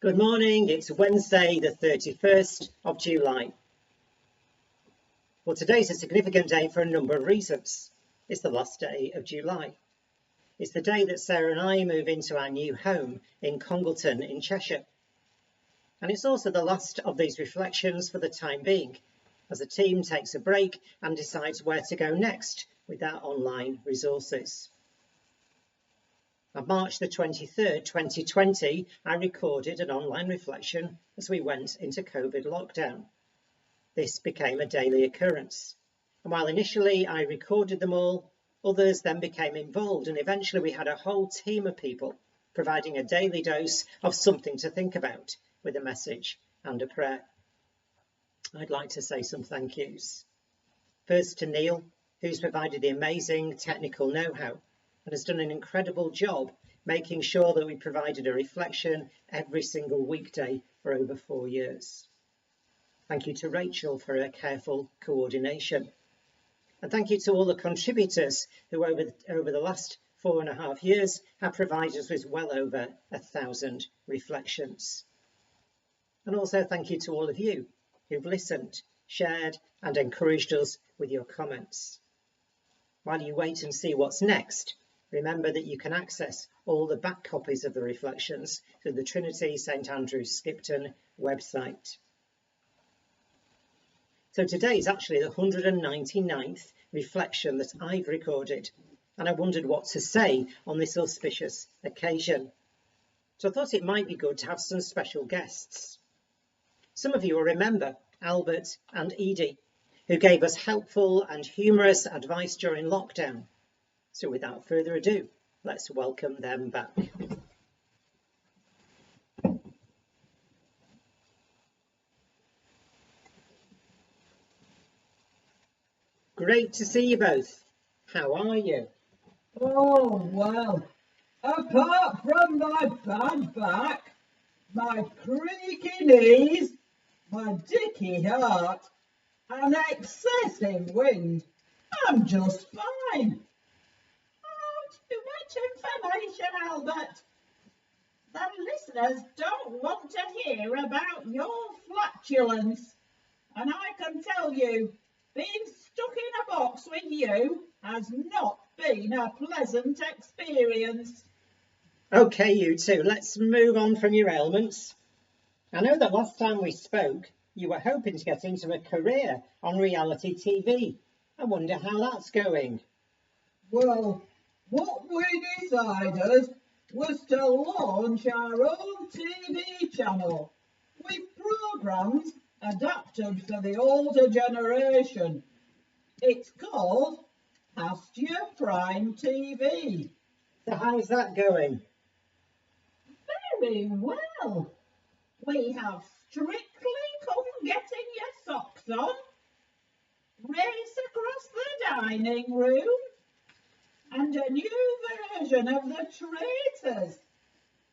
Good morning, it's Wednesday the 31st of July. Well, today's a significant day for a number of reasons. It's the last day of July. It's the day that Sarah and I move into our new home in Congleton in Cheshire. And it's also the last of these reflections for the time being, as the team takes a break and decides where to go next with our online resources. On March the 23rd, 2020, I recorded an online reflection as we went into COVID lockdown. This became a daily occurrence. And while initially I recorded them all, others then became involved, and eventually we had a whole team of people providing a daily dose of something to think about with a message and a prayer. I'd like to say some thank yous. First to Neil, who's provided the amazing technical know-how and has done an incredible job making sure that we provided a reflection every single weekday for over 4 years. Thank you to Rachel for her careful coordination. And thank you to all the contributors who over the last 4.5 years have provided us with well over 1,000 reflections. And also thank you to all of you who've listened, shared and encouraged us with your comments. While you wait and see what's next, remember that you can access all the back copies of the reflections through the Trinity St Andrews Skipton website. So today is actually the 199th reflection that I've recorded, and I wondered what to say on this auspicious occasion. So I thought it might be good to have some special guests. Some of you will remember Albert and Edie, who gave us helpful and humorous advice during lockdown. So without further ado, let's welcome them back. Great to see you both. How are you? Oh, well, apart from my bad back, my creaky knees, my dicky heart, and excessive wind, I'm just fine. Too much information, Albert. The listeners don't want to hear about your flatulence. And I can tell you, being stuck in a box with you has not been a pleasant experience. Okay, you two, let's move on from your ailments. I know that last time we spoke, you were hoping to get into a career on reality TV. I wonder how that's going. Well, what we decided was to launch our own TV channel with programmes adapted for the older generation. It's called Pasture Prime TV. So how's that going? Very well. We have Strictly Come Getting Your Socks On, Race Across the Dining Room, and a new version of The Traitors,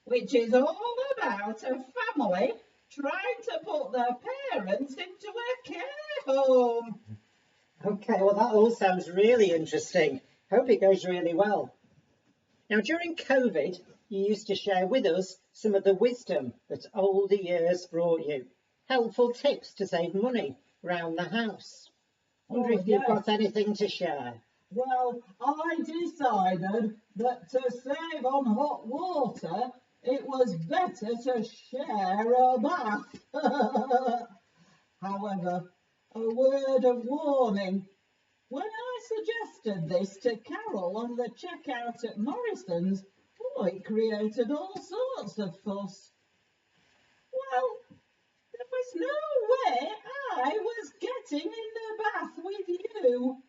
which is all about a family trying to put their parents into a care home. Okay, well that all sounds really interesting. Hope it goes really well. Now during COVID, you used to share with us some of the wisdom that older years brought you. Helpful tips to save money around the house. Wonder if you've got anything to share. Well, I decided that to save on hot water, it was better to share a bath. However, a word of warning. When I suggested this to Carol on the checkout at Morrison's, it created all sorts of fuss. Well, there was no way I was getting in the bath with you.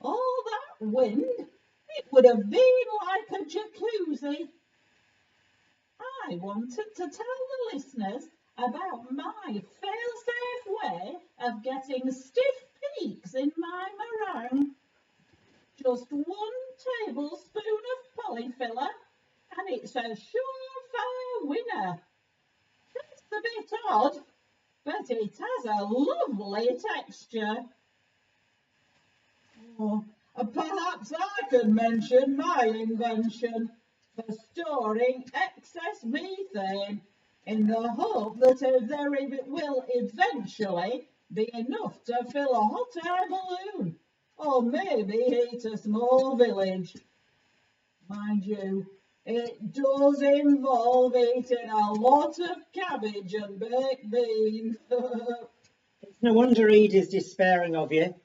All that wind, it would have been like a jacuzzi. I wanted to tell the listeners about my fail-safe way of getting stiff peaks in my meringue. Just 1 tablespoon of polyfiller and it's a surefire winner. It's a bit odd, but it has a lovely texture. Oh, perhaps I could mention my invention for storing excess methane in the hope that there will eventually be enough to fill a hot air balloon, or maybe heat a small village. Mind you, it does involve eating a lot of cabbage and baked beans. It's no wonder Ede is despairing of you.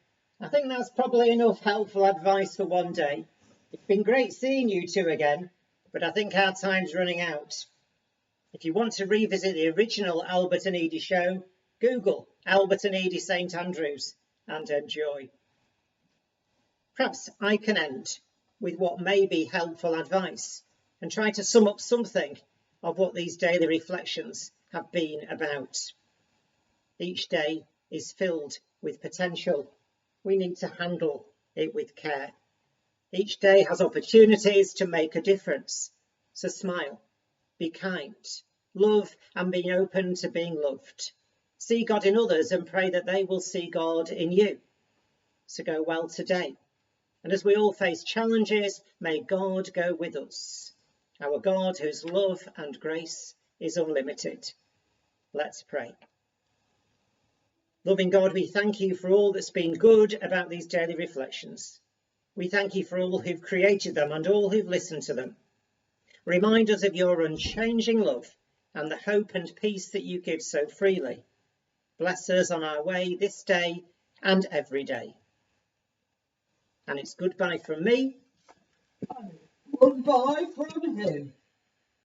I think that's probably enough helpful advice for one day. It's been great seeing you two again, but I think our time's running out. If you want to revisit the original Albert and Edie show, Google Albert and Edie St Andrews and enjoy. Perhaps I can end with what may be helpful advice and try to sum up something of what these daily reflections have been about. Each day is filled with potential. We need to handle it with care. Each day has opportunities to make a difference. So smile, be kind, love and be open to being loved. See God in others and pray that they will see God in you. So go well today. And as we all face challenges, may God go with us. Our God, whose love and grace is unlimited. Let's pray. Loving God, we thank you for all that's been good about these daily reflections. We thank you for all who've created them and all who've listened to them. Remind us of your unchanging love and the hope and peace that you give so freely. Bless us on our way this day and every day. And it's goodbye from me. Goodbye from him.